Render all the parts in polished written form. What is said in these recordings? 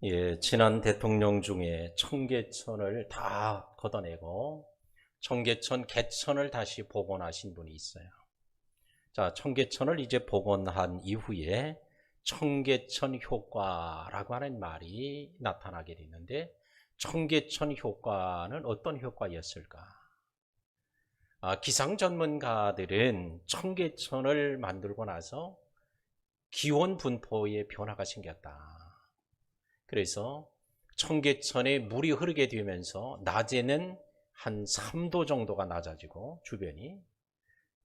예, 지난 대통령 중에 청계천을 다 걷어내고 청계천 개천을 다시 복원하신 분이 있어요. 자, 청계천을 이제 복원한 이후에 청계천 효과라고 하는 말이 나타나게 되는데, 청계천 효과는 어떤 효과였을까? 기상 전문가들은 청계천을 만들고 나서 기온 분포에 변화가 생겼다. 그래서 청계천에 물이 흐르게 되면서 낮에는 한 3도 정도가 낮아지고 주변이,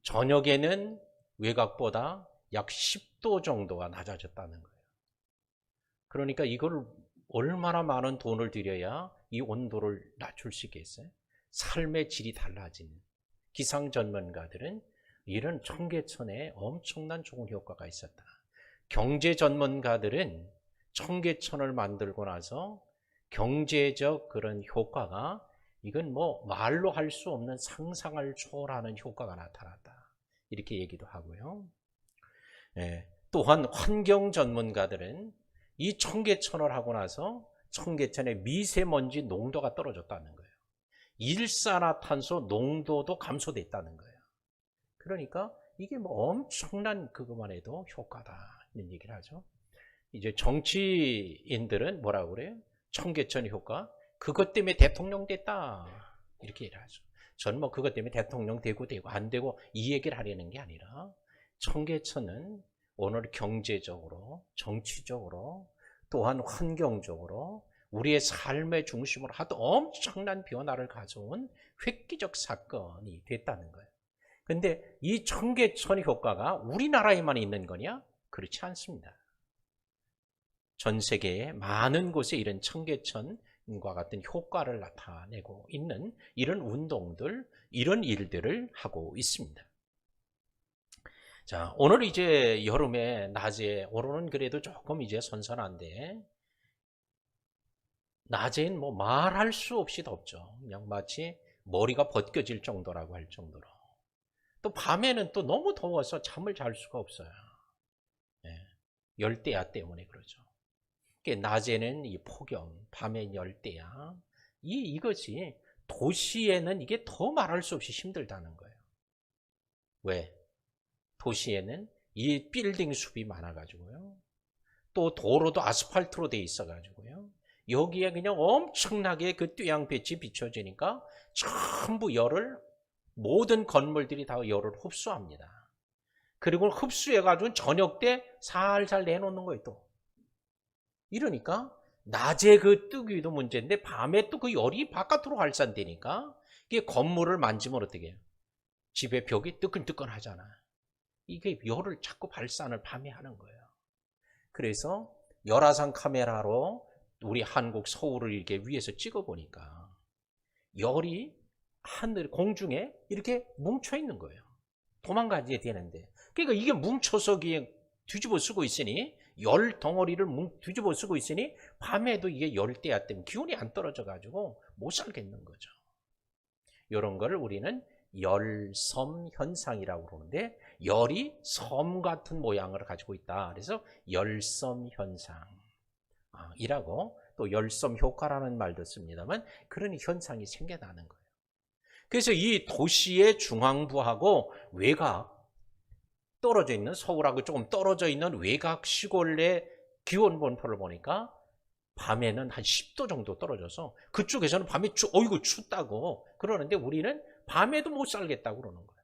저녁에는 외곽보다 약 10도 정도가 낮아졌다는 거예요. 그러니까 이걸 얼마나 많은 돈을 들여야 이 온도를 낮출 수 있겠어요? 삶의 질이 달라지는, 기상 전문가들은 이런 청계천에 엄청난 좋은 효과가 있었다. 경제 전문가들은 청계천을 만들고 나서 경제적 그런 효과가, 이건 뭐 말로 할 수 없는 상상을 초월하는 효과가 나타났다, 이렇게 얘기도 하고요. 또한 환경 전문가들은 이 청계천을 하고 나서 청계천의 미세먼지 농도가 떨어졌다는 거예요. 일산화탄소 농도도 감소됐다는 거예요. 그러니까 이게 뭐 엄청난 그것만 해도 효과다, 이런 얘기를 하죠. 이제 정치인들은 뭐라고 그래요? 청계천 효과, 그것 때문에 대통령 됐다, 이렇게 얘기를 하죠. 저는 뭐 그것 때문에 대통령 되고 안 되고 이 얘기를 하려는 게 아니라, 청계천은 오늘 경제적으로, 정치적으로, 또한 환경적으로 우리의 삶의 중심으로 하도 엄청난 변화를 가져온 획기적 사건이 됐다는 거예요. 근데 이 청계천 효과가 우리나라에만 있는 거냐? 그렇지 않습니다. 전 세계의 많은 곳에 이런 청계천과 같은 효과를 나타내고 있는 이런 운동들, 이런 일들을 하고 있습니다. 자, 오늘 이제 여름에 낮에, 오늘은 그래도 조금 이제 선선한데, 낮엔 뭐 말할 수 없이 덥죠. 그냥 마치 머리가 벗겨질 정도라고 할 정도로. 또 밤에는 또 너무 더워서 잠을 잘 수가 없어요. 열대야 때문에 그러죠. 낮에는 이 폭염, 밤엔 열대야. 이것이 도시에는 이게 더 말할 수 없이 힘들다는 거예요. 왜? 도시에는 이 빌딩 숲이 많아가지고요. 또 도로도 아스팔트로 돼 있어가지고요. 여기에 그냥 엄청나게 그 태양빛이 비춰지니까 전부 열을, 모든 건물들이 다 열을 흡수합니다. 그리고 흡수해가지고 저녁 때 살살 내놓는 거예요, 또. 이러니까 낮에 그 뜨기도 문제인데 밤에 또 그 열이 바깥으로 발산되니까 이게 건물을 만지면 어떻게 해요? 집의 벽이 뜨끈뜨끈하잖아. 이게 열을 자꾸 발산을 밤에 하는 거예요. 그래서 열화상 카메라로 우리 한국 서울을 이렇게 위에서 찍어보니까 열이 하늘 공중에 이렇게 뭉쳐 있는 거예요. 도망가야 되는데, 그러니까 이게 뭉쳐서 뒤집어 쓰고 있으니, 열 덩어리를 뒤집어 쓰고 있으니 밤에도 이게 열대야 때문에 기온이 안 떨어져 가지고 못 살겠는 거죠. 이런 거를 우리는 열섬 현상이라고 그러는데, 열이 섬 같은 모양을 가지고 있다. 그래서 열섬 현상이라고, 또 열섬 효과라는 말도 씁니다만, 그런 현상이 생겨나는 거예요. 그래서 이 도시의 중앙부하고 외곽, 떨어져 있는, 서울하고 조금 떨어져 있는 외곽 시골의 기온 분포를 보니까 밤에는 한 10도 정도 떨어져서 그쪽에서는 밤에 어이구 춥다고 그러는데, 우리는 밤에도 못 살겠다고 그러는 거예요.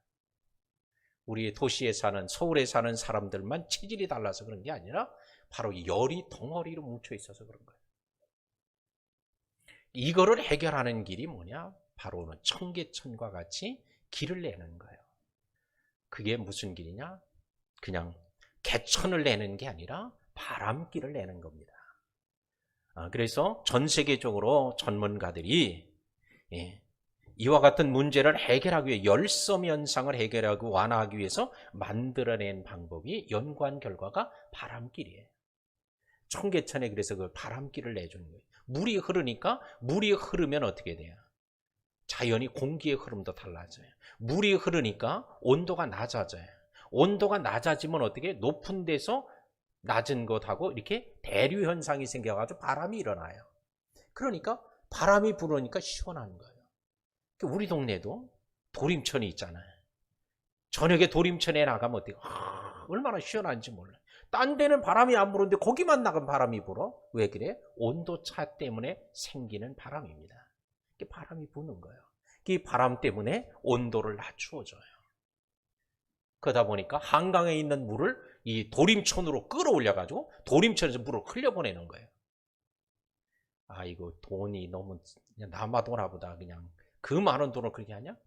우리 도시에 사는, 서울에 사는 사람들만 체질이 달라서 그런 게 아니라 바로 열이 덩어리로 뭉쳐 있어서 그런 거예요. 이거를 해결하는 길이 뭐냐? 바로는 청계천과 같이 길을 내는 거예요. 그게 무슨 길이냐? 그냥 개천을 내는 게 아니라 바람길을 내는 겁니다. 그래서 전 세계적으로 전문가들이 이와 같은 문제를 해결하기 위해, 열섬 현상을 해결하고 완화하기 위해서 만들어낸 방법이, 연구한 결과가 바람길이에요. 청계천에 그래서 그 바람길을 내주는 거예요. 물이 흐르니까, 물이 흐르면 어떻게 돼요? 자연히 공기의 흐름도 달라져요. 물이 흐르니까 온도가 낮아져요. 온도가 낮아지면 어떻게? 높은 데서 낮은 곳하고 이렇게 대류 현상이 생겨가지고 바람이 일어나요. 그러니까 바람이 불으니까 시원한 거예요. 우리 동네도 도림천이 있잖아요. 저녁에 도림천에 나가면 어때요? 얼마나 시원한지 몰라요. 딴 데는 바람이 안 부는데 거기만 나가면 바람이 불어. 왜 그래? 온도차 때문에 생기는 바람입니다. 바람이 부는 거예요. 이 바람 때문에 온도를 낮추어줘요. 그러다 보니까 한강에 있는 물을 이 도림천으로 끌어올려가지고 도림천에서 물을 흘려보내는 거예요. 아이고, 돈이 너무 그냥 남아도나 보다. 그냥 그 많은 돈을 그렇게 하냐?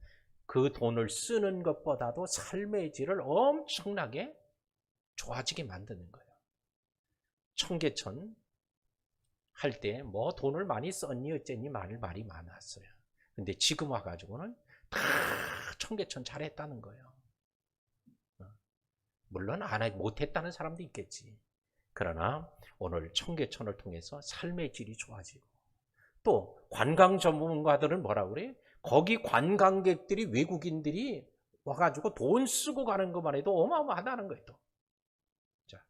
그 돈을 쓰는 것보다도 삶의 질을 엄청나게 좋아지게 만드는 거예요. 청계천 할 때 뭐 돈을 많이 썼니 어쨌니 말이 많았어요. 근데 지금 와가지고는 다 청계천 잘했다는 거예요. 물론 못했다는 사람도 있겠지. 그러나 오늘 청계천을 통해서 삶의 질이 좋아지고, 또 관광 전문가들은 뭐라고 그래? 거기 관광객들이, 외국인들이 와가지고 돈 쓰고 가는 것만 해도 어마어마하다는 거예요. 또. 자,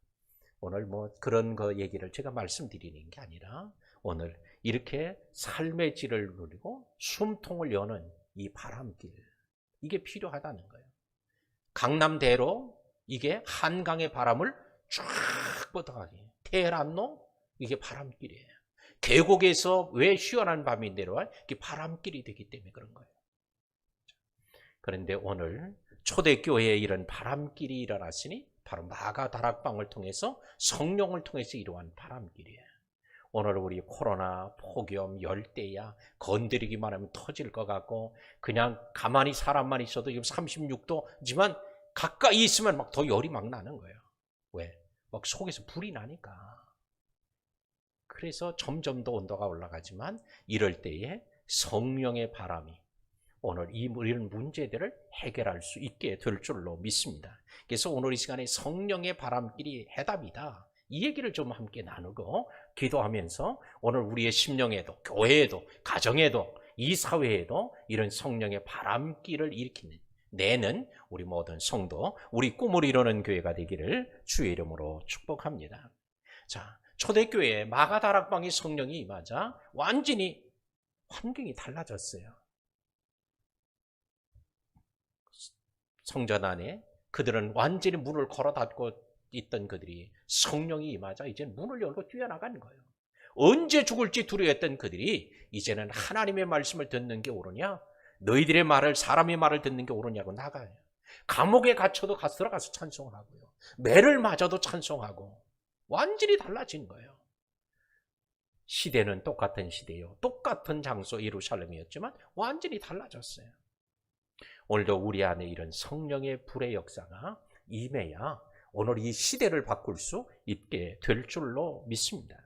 오늘 뭐 그런 거 얘기를 제가 말씀드리는 게 아니라, 오늘 이렇게 삶의 질을 누리고 숨통을 여는 이 바람길, 이게 필요하다는 거예요. 강남대로 이게 한강의 바람을 쫙 뻗어가게. 테헤란로, 이게 바람길이에요. 계곡에서 왜 시원한 밤이 내려와요? 이게 바람길이 되기 때문에 그런 거예요. 그런데 오늘 초대교회에 이런 바람길이 일어났으니 바로 마가 다락방을 통해서, 성령을 통해서 이루어진 바람길이에요. 오늘 우리 코로나, 폭염, 열대야 건드리기만 하면 터질 것 같고, 그냥 가만히 사람만 있어도 지금 36도지만 가까이 있으면 막 더 열이 막 나는 거예요. 왜? 막 속에서 불이 나니까. 그래서 점점 더 온도가 올라가지만, 이럴 때에 성령의 바람이 오늘 이런 문제들을 해결할 수 있게 될 줄로 믿습니다. 그래서 오늘 이 시간에 성령의 바람길이 해답이다, 이 얘기를 좀 함께 나누고 기도하면서, 오늘 우리의 심령에도, 교회에도, 가정에도, 이 사회에도 이런 성령의 바람길을 내는 우리 모든 성도, 우리 꿈을 이루는 교회가 되기를 주의 이름으로 축복합니다. 자, 초대교회에 마가다락방이 성령이 임하자 완전히 환경이 달라졌어요. 성전 안에 그들은 완전히 문을 걸어 닫고 있던 그들이 성령이 임하자 이제 문을 열고 뛰어나가는 거예요. 언제 죽을지 두려워했던 그들이 이제는 하나님의 말씀을 듣는 게 옳으냐, 너희들의 말을, 사람의 말을 듣는 게 옳으냐고 나가요. 감옥에 갇혀도 들어가서 찬송하고요. 매를 맞아도 찬송하고, 완전히 달라진 거예요. 시대는 똑같은 시대요. 똑같은 장소 예루살렘이었지만 완전히 달라졌어요. 오늘도 우리 안에 이런 성령의 불의 역사가 임해야 오늘 이 시대를 바꿀 수 있게 될 줄로 믿습니다.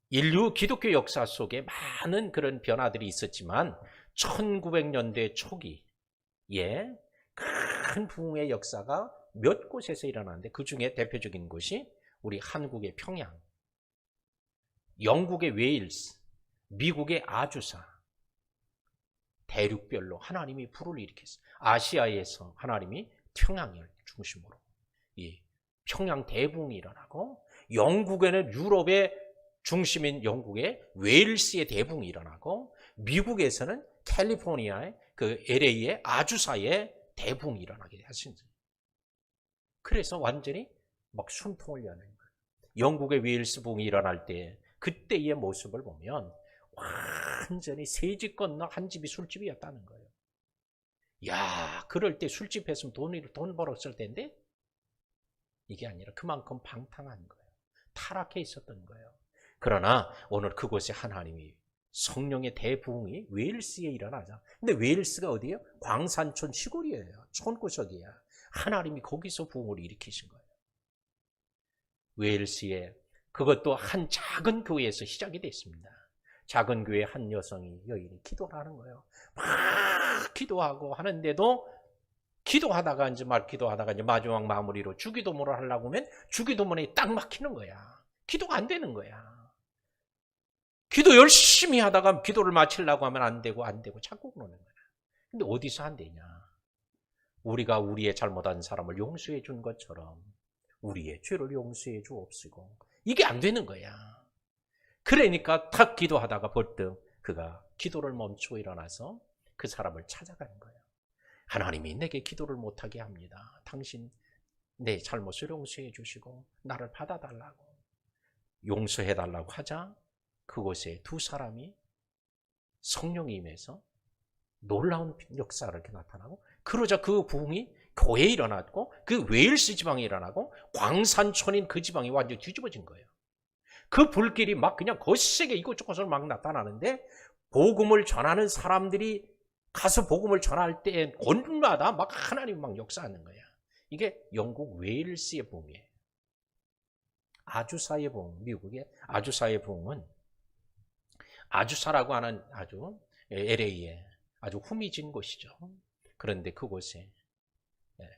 인류 기독교 역사 속에 많은 그런 변화들이 있었지만 1900년대 초기에 큰 부흥의 역사가 몇 곳에서 일어났는데, 그 중에 대표적인 곳이 우리 한국의 평양, 영국의 웨일스, 미국의 아주사, 대륙별로 하나님이 불을 일으켰어요. 아시아에서 하나님이 평양을 중심으로 이 평양 대붕이 일어나고, 영국에는 유럽의 중심인 영국의 웨일스의 대붕이 일어나고, 미국에서는 캘리포니아의 그 LA의 아주사의 대붕이 일어나게 하십니다. 그래서 완전히 막 숨통을 여는 거예요. 영국의 웨일스 붕이 일어날 때 그때의 모습을 보면 완전히 세 집 건너 한 집이 술집이었다는 거예요. 야, 그럴 때 술집 했으면 돈 벌었을 텐데, 이게 아니라 그만큼 방탕한 거예요. 타락해 있었던 거예요. 그러나 오늘 그곳에 하나님이 성령의 대부흥이 웨일스에 일어나자. 근데 웨일스가 어디예요? 광산촌 시골이에요. 촌구석이야. 하나님이 거기서 부흥을 일으키신 거예요. 웨일스에, 그것도 한 작은 교회에서 시작이 됐습니다. 작은 교회 한 여인이 기도를 하는 거예요. 막 기도하고 하는데도, 기도하다가 이제 마지막 마무리로 주기도문을 하려고 하면 주기도문에 딱 막히는 거야. 기도가 안 되는 거야. 기도 열심히 하다가 기도를 마치려고 하면 안 되고 자꾸 그러는 거야. 근데 어디서 안 되냐? 우리가 우리의 잘못한 사람을 용서해 준 것처럼 우리의 죄를 용서해 주옵시고. 이게 안 되는 거야. 그러니까 탁 기도하다가 벌떡 그가 기도를 멈추고 일어나서 그 사람을 찾아가는 거예요. 하나님이 내게 기도를 못하게 합니다. 당신 내 잘못을 용서해 주시고 나를 받아달라고 용서해 달라고 하자 그곳에 두 사람이 성령이 임해서 놀라운 역사가 이렇게 나타나고, 그러자 그 부흥이 교회에 일어났고 그 웨일스 지방에 일어나고 광산촌인 그 지방이 완전히 뒤집어진 거예요. 그 불길이 막 그냥 거세게 이곳저곳으로 막 나타나는데 복음을 전하는 사람들이 가서 복음을 전할 때 곳마다 막 하나님 막 역사하는 거야. 이게 영국 웨일스의 부흥이에요. 아주사의 부흥, 미국의 아주사의 부흥은 아주사라고 하는 아주 LA에 아주 후미진 곳이죠. 그런데 그곳에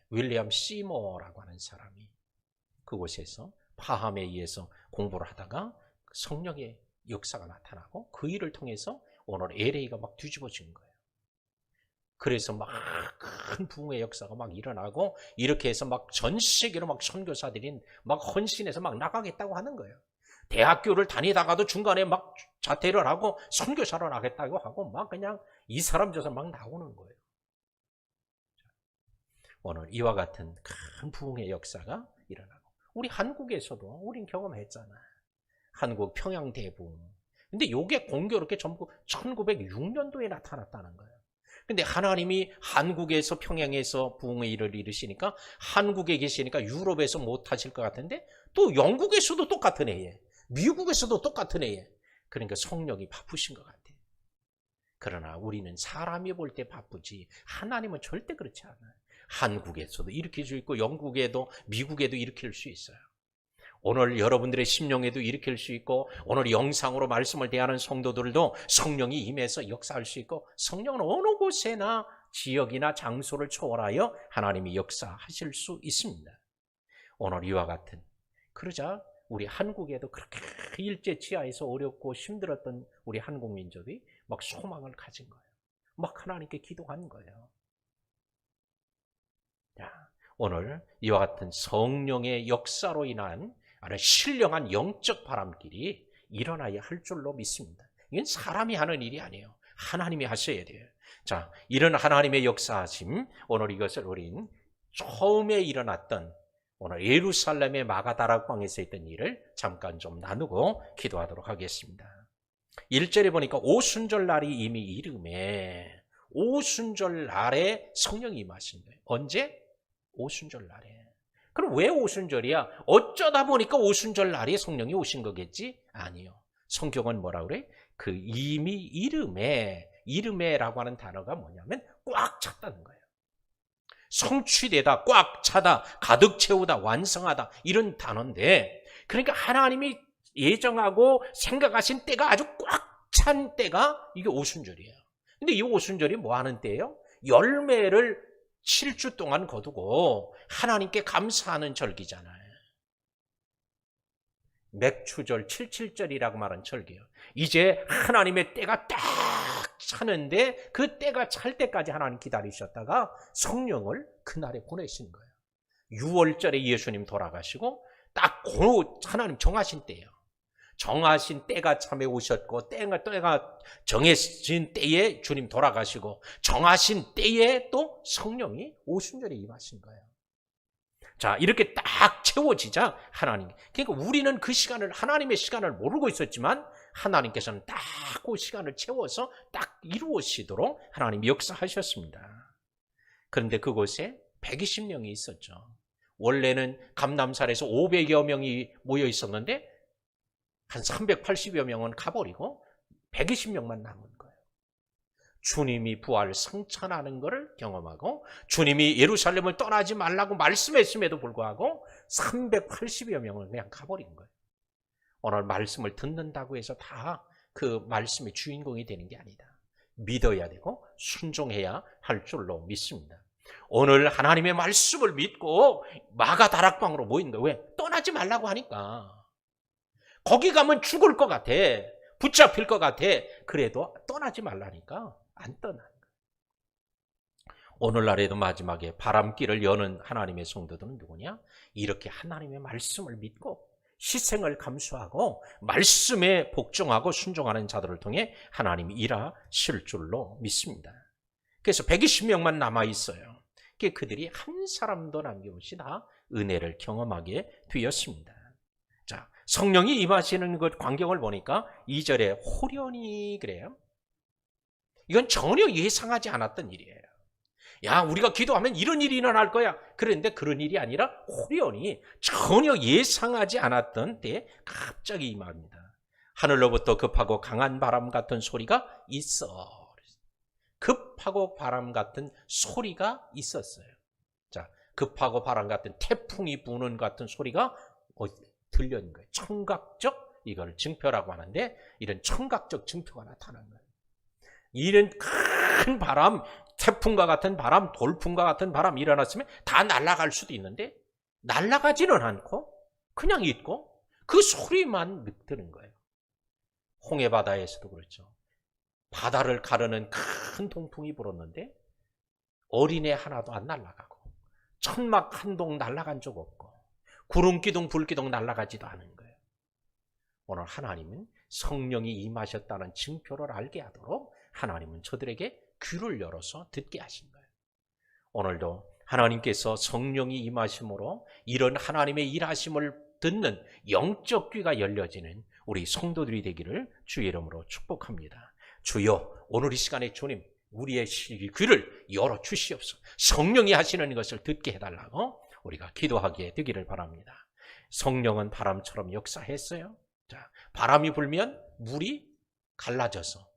윌리엄 시모어라고 하는 사람이 그곳에서 파함에 의해서 공부를 하다가 성령의 역사가 나타나고 그 일을 통해서 오늘 LA가 막 뒤집어진 거예요. 그래서 막 큰 부흥의 역사가 막 일어나고 이렇게 해서 막 전 세계로 막 선교사들이 막 헌신해서 막 나가겠다고 하는 거예요. 대학교를 다니다가도 중간에 막 자퇴를 하고 선교사로 나겠다고 하고 막 그냥 이 사람 저 사람 막 나오는 거예요. 오늘 이와 같은 큰 부흥의 역사가 일어나고 우리 한국에서도 우린 경험했잖아요. 한국 평양 대부흥. 근데 이게 공교롭게 전부 1906년도에 나타났다는 거예요. 근데 하나님이 한국에서 평양에서 부흥의 일을 이루시니까 한국에 계시니까 유럽에서 못하실 것 같은데 또 영국에서도 똑같은 애에 미국에서도 똑같은 애에 그러니까 성령이 바쁘신 것 같아요. 그러나 우리는 사람이 볼 때 바쁘지 하나님은 절대 그렇지 않아요. 한국에서도 일으킬 수 있고 영국에도 미국에도 일으킬 수 있어요. 오늘 여러분들의 심령에도 일으킬 수 있고 오늘 영상으로 말씀을 대하는 성도들도 성령이 임해서 역사할 수 있고 성령은 어느 곳에나 지역이나 장소를 초월하여 하나님이 역사하실 수 있습니다. 오늘 이와 같은 그러자 우리 한국에도 그렇게 일제치하에서 어렵고 힘들었던 우리 한국 민족이 막 소망을 가진 거예요. 막 하나님께 기도한 거예요. 자, 오늘 이와 같은 성령의 역사로 인한 아주 신령한 영적 바람길이 일어나야 할 줄로 믿습니다. 이건 사람이 하는 일이 아니에요. 하나님이 하셔야 돼요. 자, 이런 하나님의 역사하심, 오늘 이것을 우린 처음에 일어났던 오늘 예루살렘의 마가다락방에서 있던 일을 잠깐 좀 나누고 기도하도록 하겠습니다. 1절에 보니까 오순절 날이 이미 이름에 오순절 날에 성령이 임하신 거예요. 언제? 오순절 날에. 그럼 왜 오순절이야? 어쩌다 보니까 오순절 날에 성령이 오신 거겠지? 아니요. 성경은 뭐라 그래? 그 이미 이름에라고 하는 단어가 뭐냐면 꽉 찼다는 거예요. 성취되다, 꽉 차다, 가득 채우다, 완성하다 이런 단어인데 그러니까 하나님이 예정하고 생각하신 때가 아주 꽉 찬 때가 이게 오순절이에요. 근데 이 오순절이 뭐 하는 때예요? 열매를 7주 동안 거두고 하나님께 감사하는 절기잖아요. 맥추절 77절이라고 말하는 절기예요. 이제 하나님의 때가 딱 차는데 그 때가 찰 때까지 하나님 기다리셨다가 성령을 그날에 보내신 거예요. 6월절에 예수님 돌아가시고 딱 그 하나님 정하신 때예요. 정하신 때가 참에 오셨고 때가 정해진 때에 주님 돌아가시고 정하신 때에 또 성령이 오순절에 임하신 거예요. 자, 이렇게 딱 채워지자 하나님. 그러니까 우리는 그 시간을 하나님의 시간을 모르고 있었지만 하나님께서는 딱 그 시간을 채워서 딱 이루어지도록 하나님이 역사하셨습니다. 그런데 그곳에 120명이 있었죠. 원래는 감람산에서 500여 명이 모여 있었는데 한 380여 명은 가버리고 120명만 남은 거예요. 주님이 부활 성찬하는 것을 경험하고 주님이 예루살렘을 떠나지 말라고 말씀했음에도 불구하고 380여 명은 그냥 가버린 거예요. 오늘 말씀을 듣는다고 해서 다 그 말씀의 주인공이 되는 게 아니다. 믿어야 되고 순종해야 할 줄로 믿습니다. 오늘 하나님의 말씀을 믿고 마가다락방으로 모인 거예요. 왜? 떠나지 말라고 하니까. 거기 가면 죽을 것 같아. 붙잡힐 것 같아. 그래도 떠나지 말라니까 안 떠나는 거예요. 오늘날에도 마지막에 바람길을 여는 하나님의 성도들은 누구냐? 이렇게 하나님의 말씀을 믿고 희생을 감수하고 말씀에 복종하고 순종하는 자들을 통해 하나님이 일하실 줄로 믿습니다. 그래서 120명만 남아있어요. 그들이 한 사람도 남김없이 다 은혜를 경험하게 되었습니다. 자, 성령이 임하시는 그 광경을 보니까 2절에 호련히 그래요. 이건 전혀 예상하지 않았던 일이에요. 야, 우리가 기도하면 이런 일이 일어날 거야. 그런데 그런 일이 아니라 호련히 전혀 예상하지 않았던 때에 갑자기 임합니다. 하늘로부터 급하고 강한 바람 같은 소리가 있어. 급하고 바람 같은 소리가 있었어요. 자, 급하고 바람 같은 태풍이 부는 같은 소리가 들려는 거예요. 청각적, 이걸 증표라고 하는데 이런 청각적 증표가 나타난 거예요. 이런 큰 바람, 태풍과 같은 바람, 돌풍과 같은 바람이 일어났으면 다 날아갈 수도 있는데 날아가지는 않고 그냥 있고 그 소리만 듣는 거예요. 홍해바다에서도 그렇죠. 바다를 가르는 큰 동풍이 불었는데 어린애 하나도 안 날아가고 천막 한 동 날아간 적 없고 구름기둥 불기둥 날아가지도 않은 거예요. 오늘 하나님은 성령이 임하셨다는 증표를 알게 하도록 하나님은 저들에게 귀를 열어서 듣게 하신 거예요. 오늘도 하나님께서 성령이 임하심으로 이런 하나님의 일하심을 듣는 영적 귀가 열려지는 우리 성도들이 되기를 주의 이름으로 축복합니다. 주여, 오늘 이 시간에 주님 우리의 귀를 열어주시옵소서. 성령이 하시는 것을 듣게 해달라고 우리가 기도하게 되기를 바랍니다. 성령은 바람처럼 역사했어요. 자, 바람이 불면 물이 갈라져서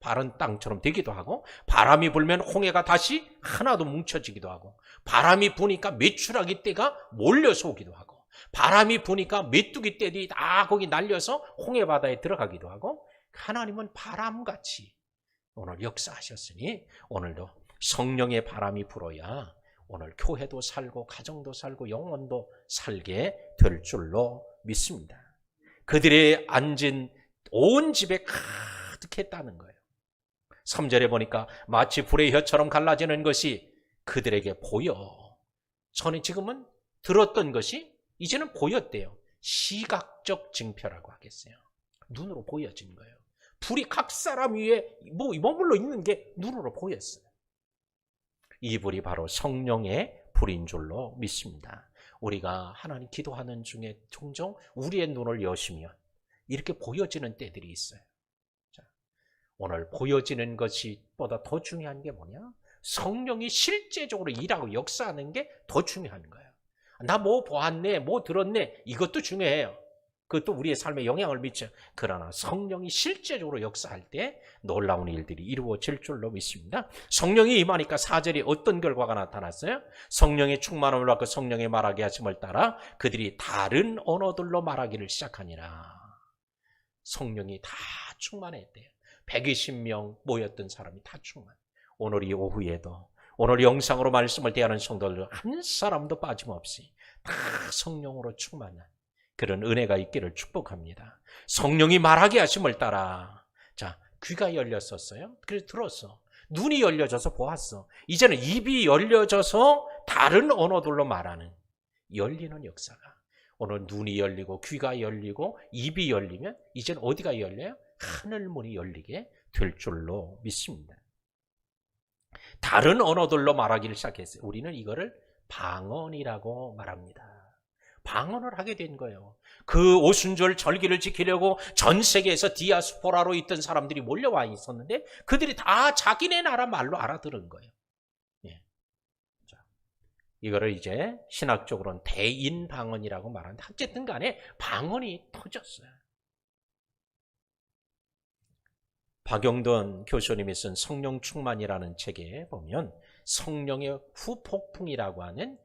바른 땅처럼 되기도 하고, 바람이 불면 홍해가 다시 하나도 뭉쳐지기도 하고, 바람이 부니까 메추라기 떼가 몰려서 오기도 하고, 바람이 부니까 메뚜기 떼들이 다 거기 날려서 홍해 바다에 들어가기도 하고, 하나님은 바람같이 오늘 역사하셨으니 오늘도 성령의 바람이 불어야 오늘 교회도 살고 가정도 살고 영혼도 살게 될 줄로 믿습니다. 그들의 앉은 온 집에 가득했다는 거예요. 3절에 보니까 마치 불의 혀처럼 갈라지는 것이 그들에게 보여. 저는 지금은 들었던 것이 이제는 보였대요. 시각적 증표라고 하겠어요. 눈으로 보여진 거예요. 불이 각 사람 위에 머물러 있는 게 눈으로 보였어요. 이 불이 바로 성령의 불인 줄로 믿습니다. 우리가 하나님 기도하는 중에 종종 우리의 눈을 여시면 이렇게 보여지는 때들이 있어요. 자, 오늘 보여지는 것이 보다 더 중요한 게 뭐냐? 성령이 실제적으로 일하고 역사하는 게 더 중요한 거예요. 나 뭐 보았네, 뭐 들었네, 이것도 중요해요. 그것도 우리의 삶에 영향을 미쳐요. 그러나 성령이 실제적으로 역사할 때 놀라운 일들이 이루어질 줄로 믿습니다. 성령이 임하니까 4절에 어떤 결과가 나타났어요? 성령의 충만함을 받고 성령의 말하게 하심을 따라 그들이 다른 언어들로 말하기를 시작하니라. 성령이 다 충만했대요. 120명 모였던 사람이 다 충만. 오늘 이 오후에도 오늘 영상으로 말씀을 대하는 성도들 한 사람도 빠짐없이 다 성령으로 충만한 그런 은혜가 있기를 축복합니다. 성령이 말하게 하심을 따라, 자, 귀가 열렸었어요. 그래서 들었어. 눈이 열려져서 보았어. 이제는 입이 열려져서 다른 언어들로 말하는 열리는 역사가. 오늘 눈이 열리고 귀가 열리고 입이 열리면 이제는 어디가 열려요? 하늘문이 열리게 될 줄로 믿습니다. 다른 언어들로 말하기를 시작했어요. 우리는 이거를 방언이라고 말합니다. 방언을 하게 된 거예요. 그 오순절 절기를 지키려고 전 세계에서 디아스포라로 있던 사람들이 몰려와 있었는데 그들이 다 자기네 나라 말로 알아들은 거예요. 예. 자, 이거를 이제 신학적으로는 대인 방언이라고 말하는데 어쨌든 간에 방언이 터졌어요. 박용돈 교수님이 쓴 성령 충만이라는 책에 보면 성령의 후폭풍이라고 하는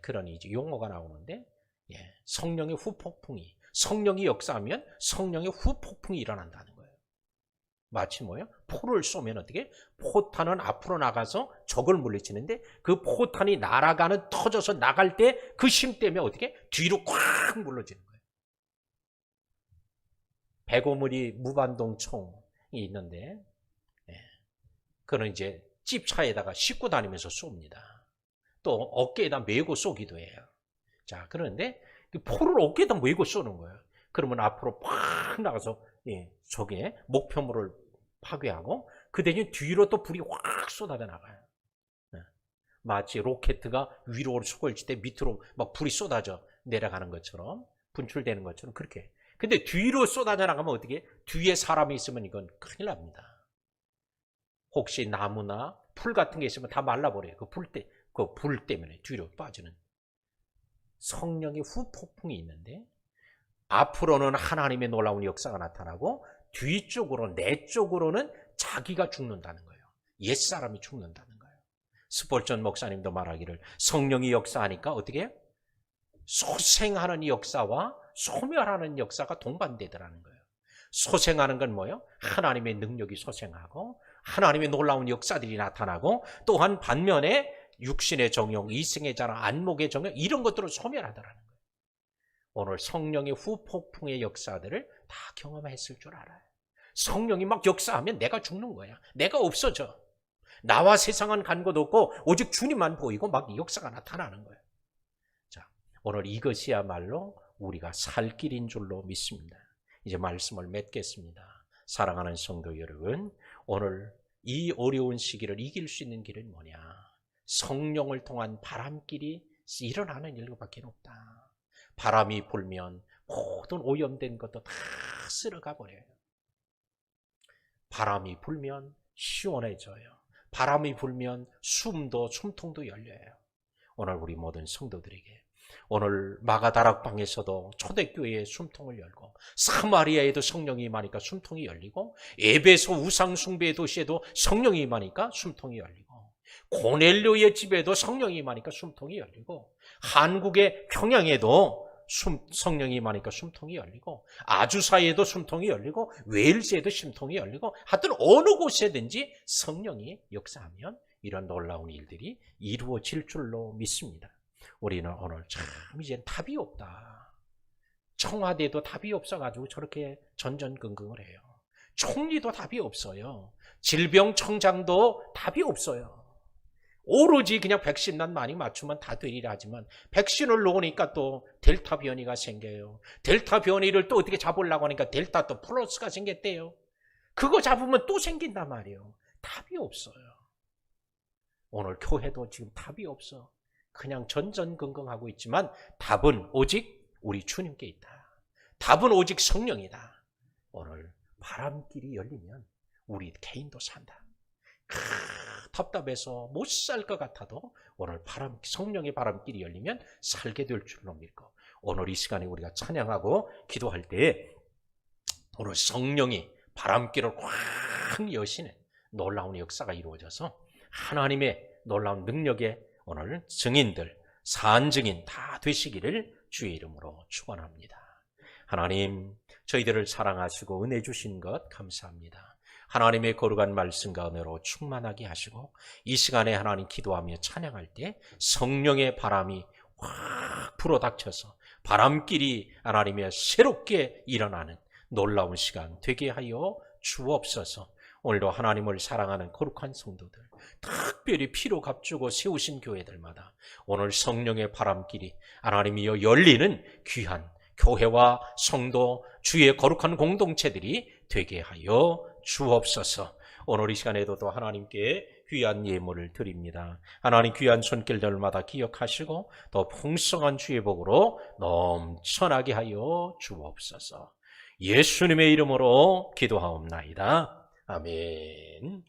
그런 이제 용어가 나오는데, 성령의 후폭풍이, 성령이 역사하면 성령의 후폭풍이 일어난다는 거예요. 마치 뭐예요? 포를 쏘면 어떻게? 포탄은 앞으로 나가서 적을 물리치는데 그 포탄이 날아가는, 터져서 나갈 때 그 힘 때문에 어떻게? 뒤로 콱 물러지는 거예요. 백오무리 무반동 총이 있는데, 그는 이제 찝차에다가 싣고 다니면서 쏩니다. 또 어깨에다 메고 쏘기도 해요. 자, 그런데 포를 어깨에다 메고 쏘는 거예요. 그러면 앞으로 팍 나가서 저게 목표물을 파괴하고 그 대신 뒤로 또 불이 확 쏟아져 나가요. 마치 로켓가 위로 쏘고 있을 때 밑으로 막 불이 쏟아져 내려가는 것처럼 분출되는 것처럼 그렇게. 근데 뒤로 쏟아져 나가면 어떻게? 뒤에 사람이 있으면 이건 큰일 납니다. 혹시 나무나 풀 같은 게 있으면 다 말라버려요. 그 불 때문에 뒤로 빠지는. 성령의 후폭풍이 있는데 앞으로는 하나님의 놀라운 역사가 나타나고 뒤쪽으로 내 쪽으로는 자기가 죽는다는 거예요. 옛사람이 죽는다는 거예요. 스폴전 목사님도 말하기를 성령이 역사하니까 어떻게 해요? 소생하는 역사와 소멸하는 역사가 동반되더라는 거예요. 소생하는 건 뭐예요? 하나님의 능력이 소생하고 하나님의 놀라운 역사들이 나타나고 또한 반면에 육신의 정욕, 이승의 자랑, 안목의 정욕 이런 것들을 소멸하더라는 거예요. 오늘 성령의 후폭풍의 역사들을 다 경험했을 줄 알아요. 성령이 막 역사하면 내가 죽는 거야. 내가 없어져. 나와 세상은 간 것 없고 오직 주님만 보이고 막 역사가 나타나는 거예요. 자, 오늘 이것이야말로 우리가 살 길인 줄로 믿습니다. 이제 말씀을 맺겠습니다. 사랑하는 성도 여러분, 오늘 이 어려운 시기를 이길 수 있는 길은 뭐냐? 성령을 통한 바람길이 일어나는 일밖에 없다. 바람이 불면 모든 오염된 것도 다 쓸어가 버려요. 바람이 불면 시원해져요. 바람이 불면 숨통도 열려요. 오늘 우리 모든 성도들에게 오늘 마가다락방에서도 초대교회의 숨통을 열고 사마리아에도 성령이 임하니까 숨통이 열리고 에베소 우상숭배의 도시에도 성령이 임하니까 숨통이 열리고 고넬료의 집에도 성령이 임하니까 숨통이 열리고 한국의 평양에도 성령이 임하니까 숨통이 열리고 아주사에도 숨통이 열리고 웨일즈에도 숨통이 열리고 하여튼 어느 곳에든지 성령이 역사하면 이런 놀라운 일들이 이루어질 줄로 믿습니다. 우리는 오늘 참 이제 답이 없다. 청와대도 답이 없어가지고 저렇게 전전긍긍을 해요. 총리도 답이 없어요. 질병청장도 답이 없어요. 오로지 그냥 백신만 많이 맞추면 다 되리라 하지만 백신을 놓으니까 또 델타 변이가 생겨요. 델타 변이를 또 어떻게 잡으려고 하니까 델타 또 플러스가 생겼대요. 그거 잡으면 또 생긴단 말이에요. 답이 없어요. 오늘 교회도 지금 답이 없어. 그냥 전전긍긍하고 있지만 답은 오직 우리 주님께 있다. 답은 오직 성령이다. 오늘 바람길이 열리면 우리 개인도 산다. 답답해서 못 살 것 같아도 오늘 성령의 바람길이 열리면 살게 될 줄로 믿고 오늘 이 시간에 우리가 찬양하고 기도할 때 오늘 성령이 바람길을 확 여시는 놀라운 역사가 이루어져서 하나님의 놀라운 능력의 오늘 증인들, 산증인 다 되시기를 주의 이름으로 축원합니다. 하나님, 저희들을 사랑하시고 은혜 주신 것 감사합니다. 하나님의 거룩한 말씀과 은혜로 충만하게 하시고 이 시간에 하나님 기도하며 찬양할 때 성령의 바람이 확 불어닥쳐서 바람길이 하나님의 새롭게 일어나는 놀라운 시간 되게 하여 주옵소서. 오늘도 하나님을 사랑하는 거룩한 성도들, 특별히 피로 값주고 세우신 교회들마다 오늘 성령의 바람길이 하나님이여 열리는 귀한 교회와 성도, 주의 거룩한 공동체들이 되게 하여 주옵소서. 오늘 이 시간에도 또 하나님께 귀한 예물을 드립니다. 하나님 귀한 손길들마다 기억하시고 더 풍성한 주의 복으로 넘쳐나게 하여 주옵소서. 예수님의 이름으로 기도하옵나이다. 아멘.